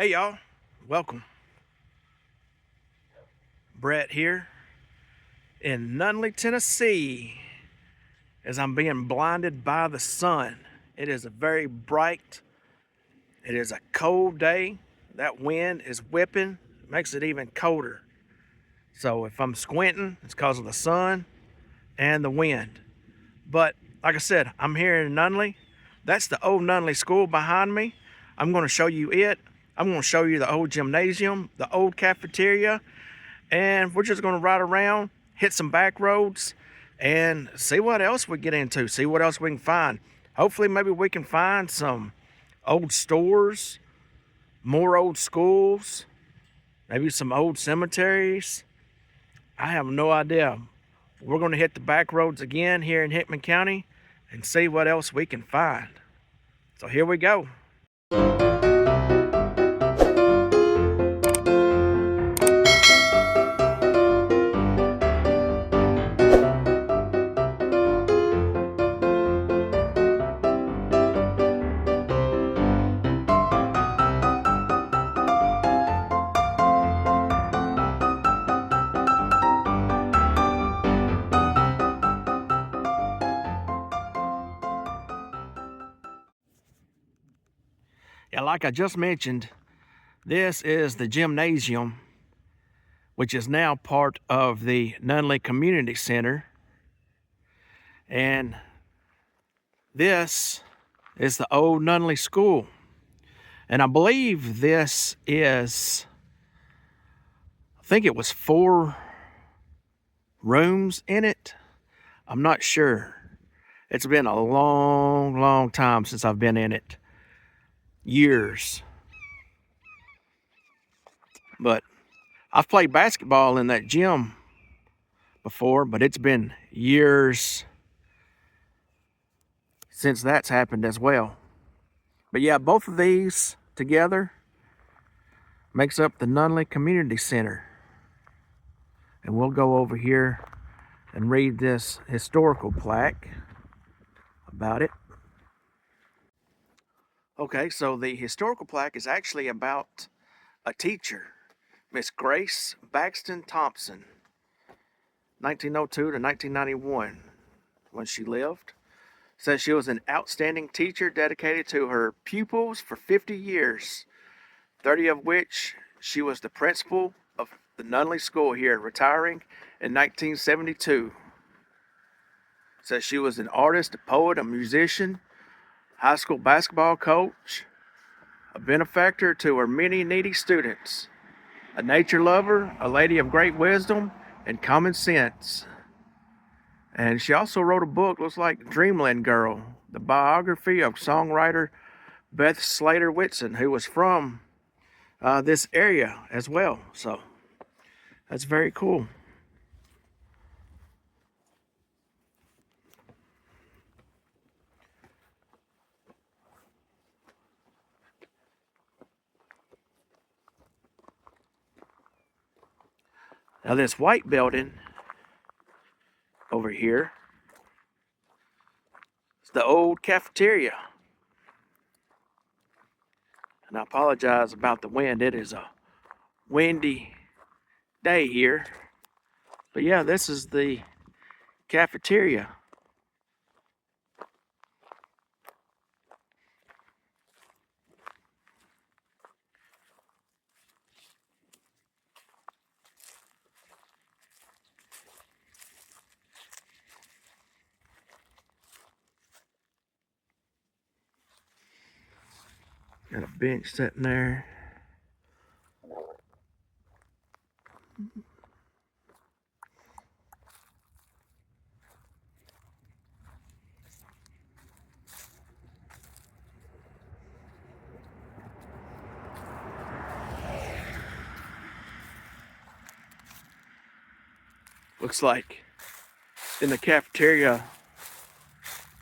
Hey y'all, welcome. Brett here in Nunley, Tennessee, as I'm being blinded by the sun. It is a very bright, it is a cold day. That wind is whipping, it makes it even colder. So if I'm squinting, it's because of the sun and the wind. But like I said, I'm here in Nunley. That's the old Nunley School behind me. I'm going to show you it. I'm going to show you the old gymnasium, the old cafeteria, and we're just going to ride around, hit some back roads, and see what else we get into, see what else we can find. Hopefully maybe we can find some old stores, more old schools, maybe some old cemeteries. I have no idea. We're going to hit the back roads again here in Hickman County and see what else we can find. So here we go. Yeah, like I just mentioned, this is the gymnasium, which is now part of the Nunley Community Center. And this is the old Nunley School. And I believe this is, I think it was 4 rooms in it. I'm not sure. It's been a long time since I've been in it. Years. But I've played basketball in that gym before, but it's been years since that's happened as well. But yeah, both of these together makes up the Nunley Community Center. And we'll go over here and read this historical plaque about it. Okay, so the historical plaque is actually about a teacher, Miss Grace Baxton Thompson, 1902 to 1991, when she lived. It says she was an outstanding teacher dedicated to her pupils for 50 years, 30 of which she was the principal of the Nunley School here, retiring in 1972. It says she was an artist, a poet, a musician, high school basketball coach, a benefactor to her many needy students, a nature lover, a lady of great wisdom and common sense. And she also wrote a book, looks like Dreamland Girl, the biography of songwriter Beth Slater Whitson, who was from this area as well. So that's very cool. Now this white building over here is the old cafeteria. And I apologize about the wind. It is a windy day here. But yeah, this is the cafeteria. Got a bench sitting there. Looks like in the cafeteria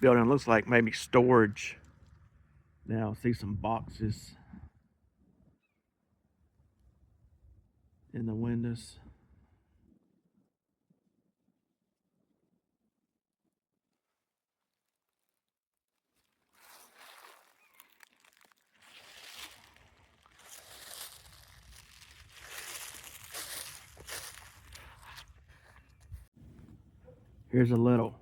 building, looks like maybe storage. Now I see some boxes in the windows. Here's a little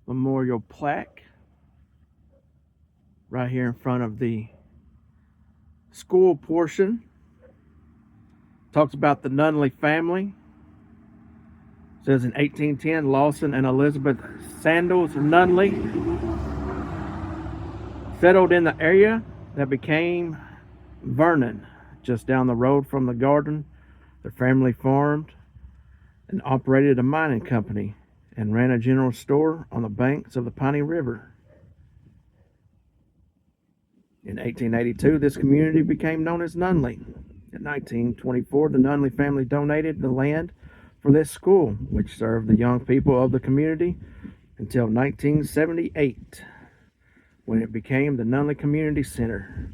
memorial plaque right here in front of the school portion. Talks about the Nunley family. It says in 1810, Lawson and Elizabeth Sandals Nunley settled in the area that became Vernon, just down the road from the garden. Their family farmed and operated a mining company and ran a general store on the banks of the Piney River. In 1882, this community became known as Nunley. In 1924, the Nunley family donated the land for this school, which served the young people of the community until 1978, when it became the Nunley Community Center.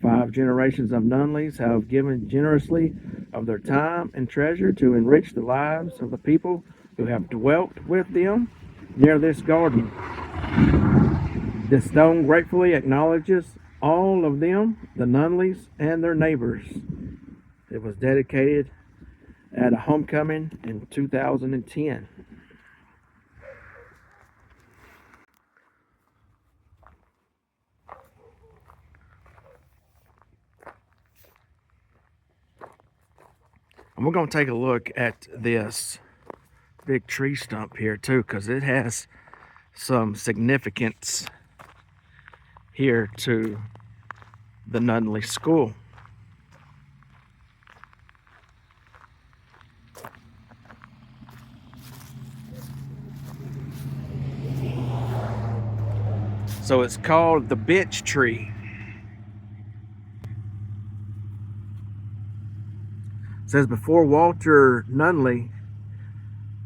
5 generations of Nunleys have given generously of their time and treasure to enrich the lives of the people who have dwelt with them near this garden. This stone gratefully acknowledges all of them, the Nunleys and their neighbors. It was dedicated at a homecoming in 2010. And we're going to take a look at this big tree stump here too, because it has some significance here to the Nunley School. So it's called the bench tree. It says before Walter Nunley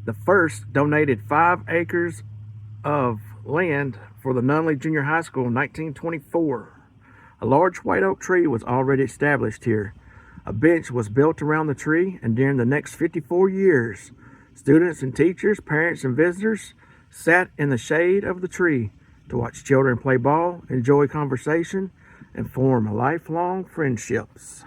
the first donated 5 acres of land for the Nunley Junior High School in 1924. A large white oak tree was already established here. A bench was built around the tree, and during the next 54 years, students and teachers, parents and visitors sat in the shade of the tree to watch children play ball, enjoy conversation, and form lifelong friendships.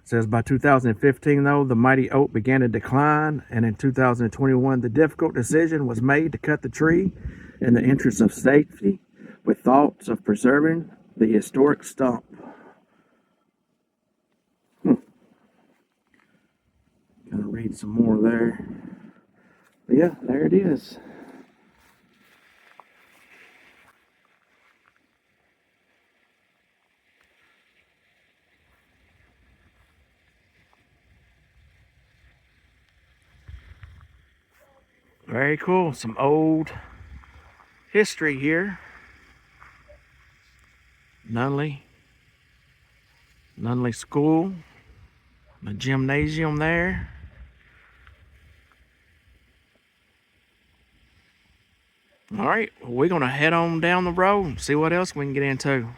It says by 2015, though, the mighty oak began to decline, and in 2021, the difficult decision was made to cut the tree in the interest of safety with thoughts of preserving the historic stump. Gonna read some more there. But yeah, there it is. Very cool. Some old history here. Nunley School. The gymnasium there. All right, well, we're going to head on down the road and see what else we can get into.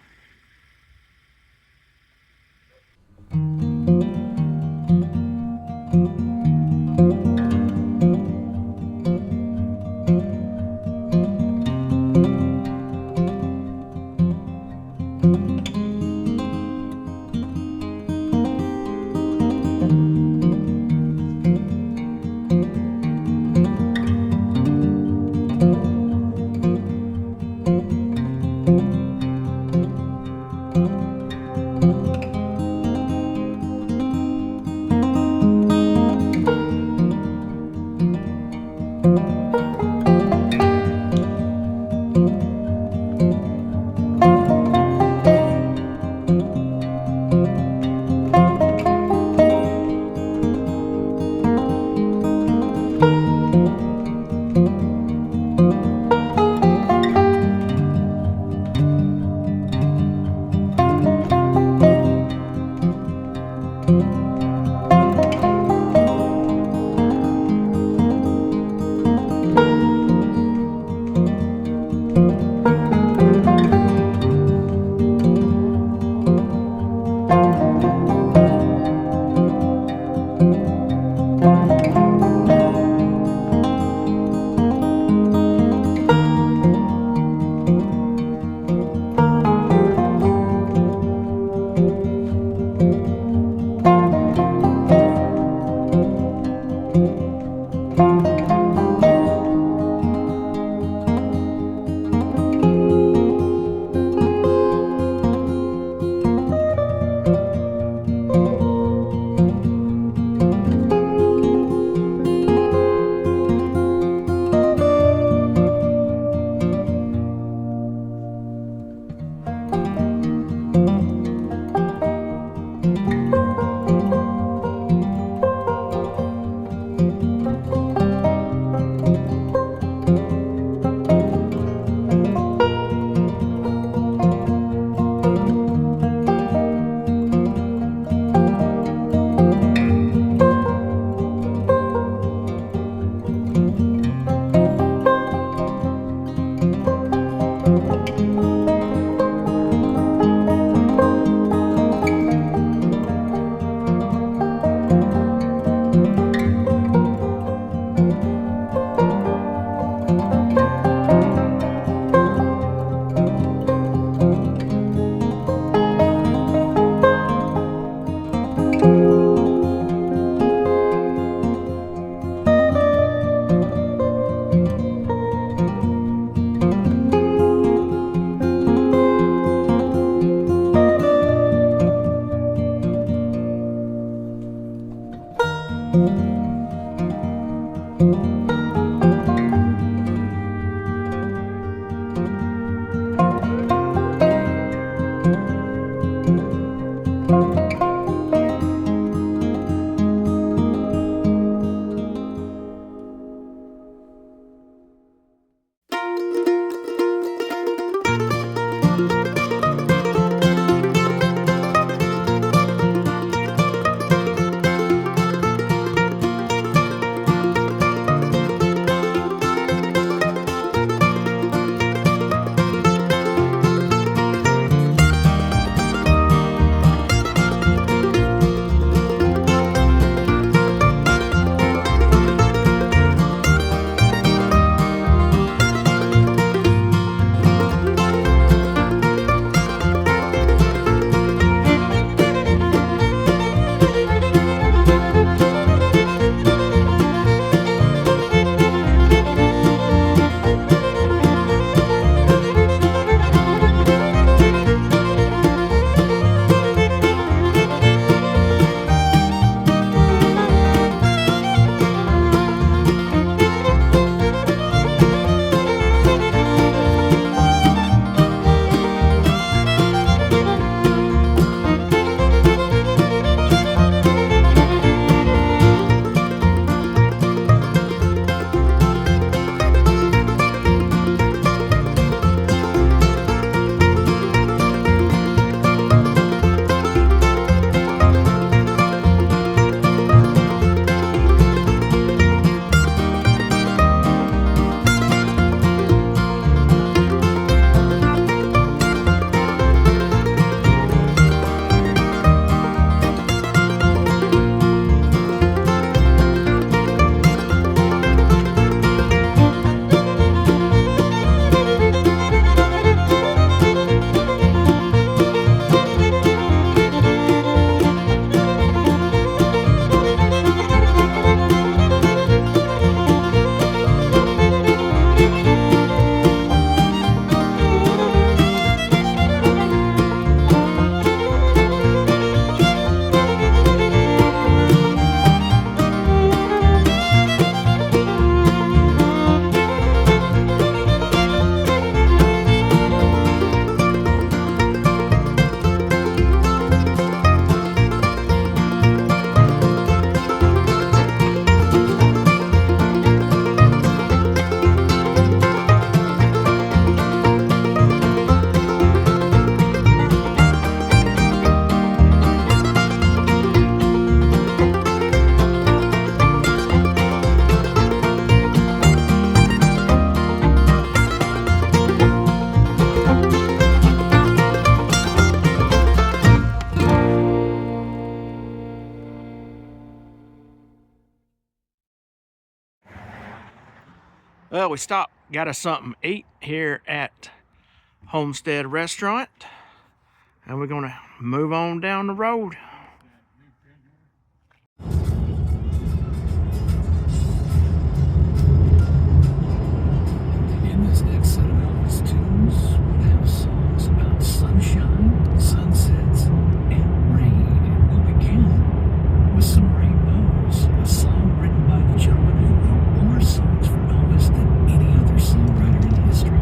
Well, we stopped, got us something to eat here at Homestead Restaurant, and we're gonna move on down the road. In this next set of Elvis tunes, we'll have songs about sunshine, sunsets, and rain. And we'll begin with some Rainbows, a song written by the gentleman who wrote more songs for Elvis than any other songwriter in history,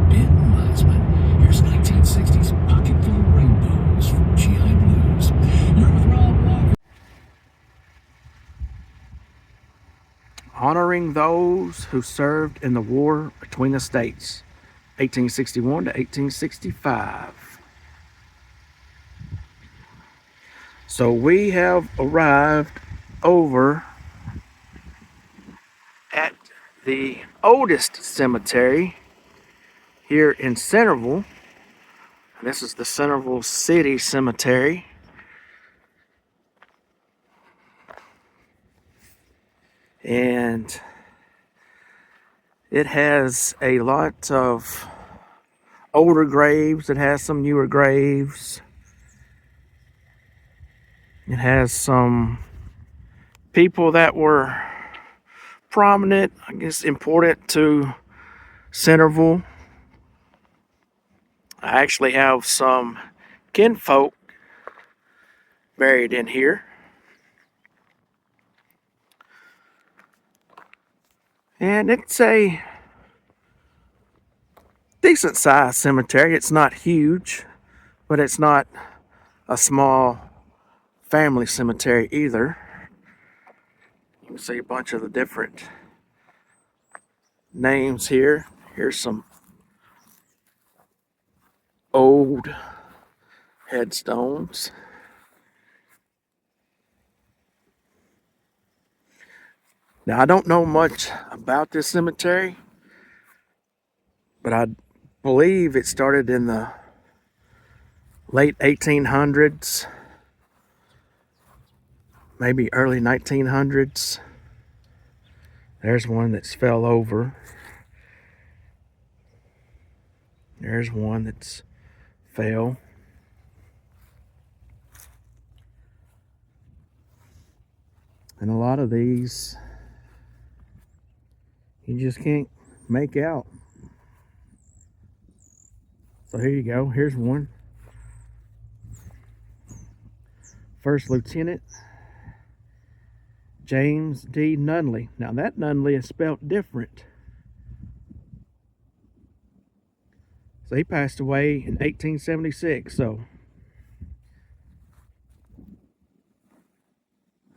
Ben Wiseman. Here's 1960's Pocket Full of Rainbows from GI Blues. You're with Rob Walker. Honoring those who served in the war between the states, 1861 to 1865. So we have arrived over at the oldest cemetery here in Centerville. This is the Centerville City Cemetery. And it has a lot of older graves. It has some newer graves. It has some people that were prominent, I guess important to Centerville. I actually have some kinfolk buried in here. And it's a decent sized cemetery. It's not huge, but it's not a small family cemetery either. You can see a bunch of the different names here. Here's some old headstones. Now, I don't know much about this cemetery, but I believe it started in the late 1800s, maybe early 1900s. There's one that's fell over. There's one that's fell. And a lot of these you just can't make out. So here you go. Here's one. First Lieutenant James D. Nunley. Now that Nunley is spelled different. So he passed away in 1876. So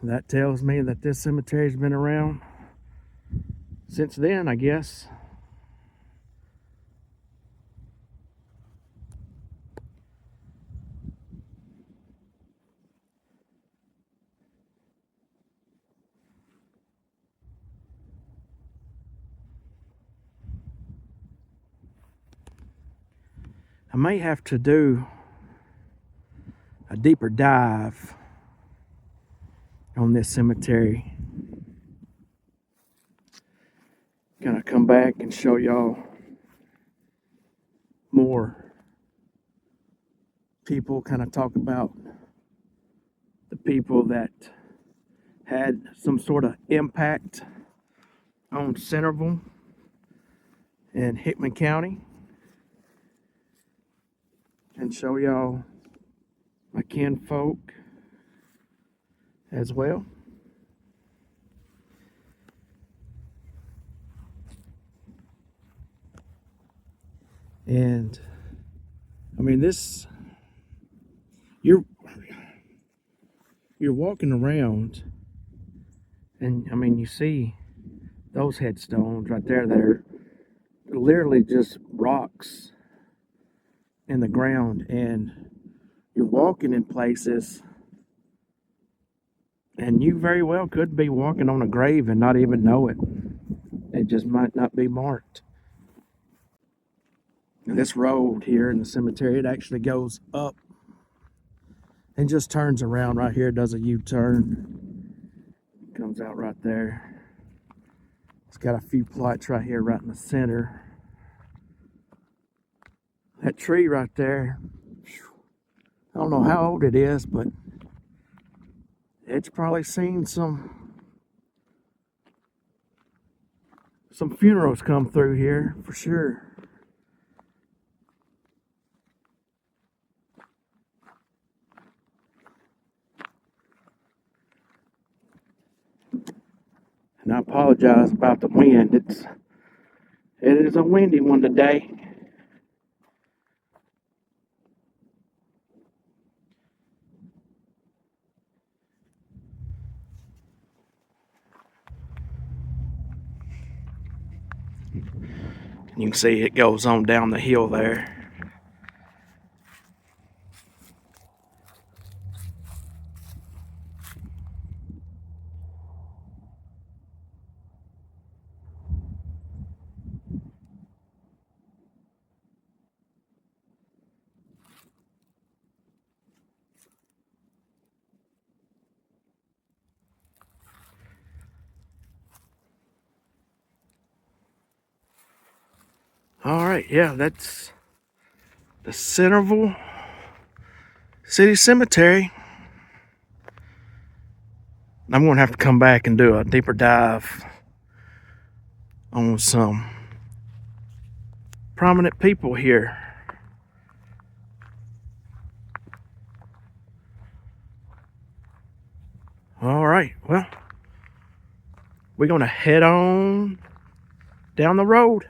that tells me that this cemetery's been around since then, I guess. I may have to do a deeper dive on this cemetery. Gonna come back and show y'all more people, kind of talk about the people that had some sort of impact on Centerville and Hickman County, and show y'all my kinfolk as well. And I mean, this, you're walking around, and I mean, you see those headstones right there that are literally just rocks in the ground, and you're walking in places, and you very well could be walking on a grave and not even know it. It just might not be marked. This road here in the cemetery, it actually goes up and just turns around right here, does a U-turn, comes out right there. It's got a few plots right here, right in the center. That tree right there, I don't know how old it is, but it's probably seen some funerals come through here for sure. And I apologize about the wind. It is a windy one today. You can see it goes on down the hill there. All right, yeah, that's the Centerville City Cemetery. I'm going to have to come back and do a deeper dive on some prominent people here. All right, well, we're going to head on down the road.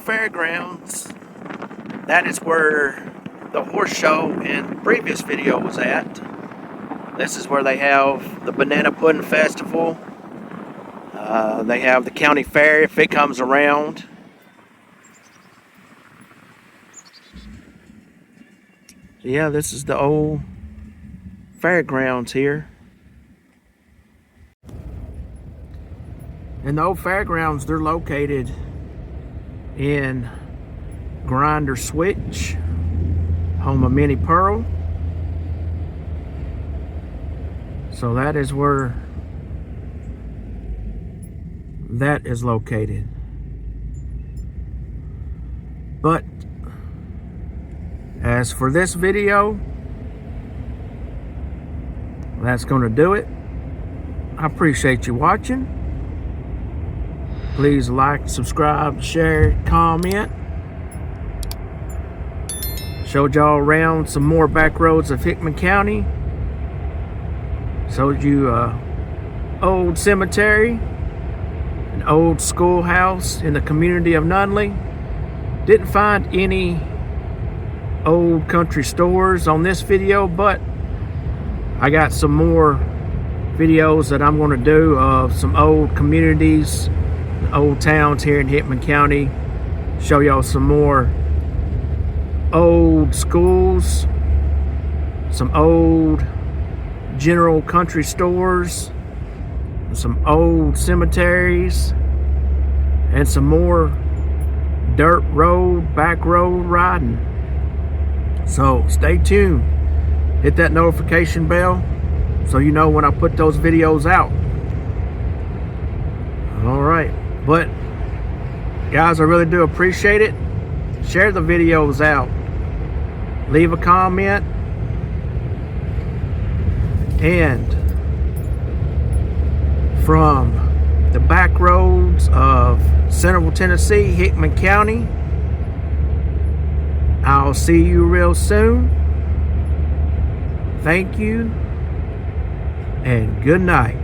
fairgrounds. That is where the horse show in the previous video was at. This is where they have the Banana Pudding Festival. They have the county fair if it comes around. Yeah, this is the old fairgrounds here. And the old fairgrounds, they're located in Grinder Switch, home of Minnie Pearl. So that is where that is located. But as for this video, that's going to do it. I appreciate you watching. Please like, subscribe, share, comment. Showed y'all around some more back roads of Hickman County. Showed you old cemetery, an old schoolhouse in the community of Nunley. Didn't find any old country stores on this video, but I got some more videos that I'm going to do of some old communities, old towns here in Hickman County. Show y'all some more old schools, some old general country stores, some old cemeteries, and some more dirt road, back road riding. So stay tuned. Hit that notification bell so you know when I put those videos out. Alright, but guys, I really do appreciate it. Share the videos out. Leave a comment. And from the back roads of Central Tennessee, Hickman County, I'll see you real soon. Thank you and good night.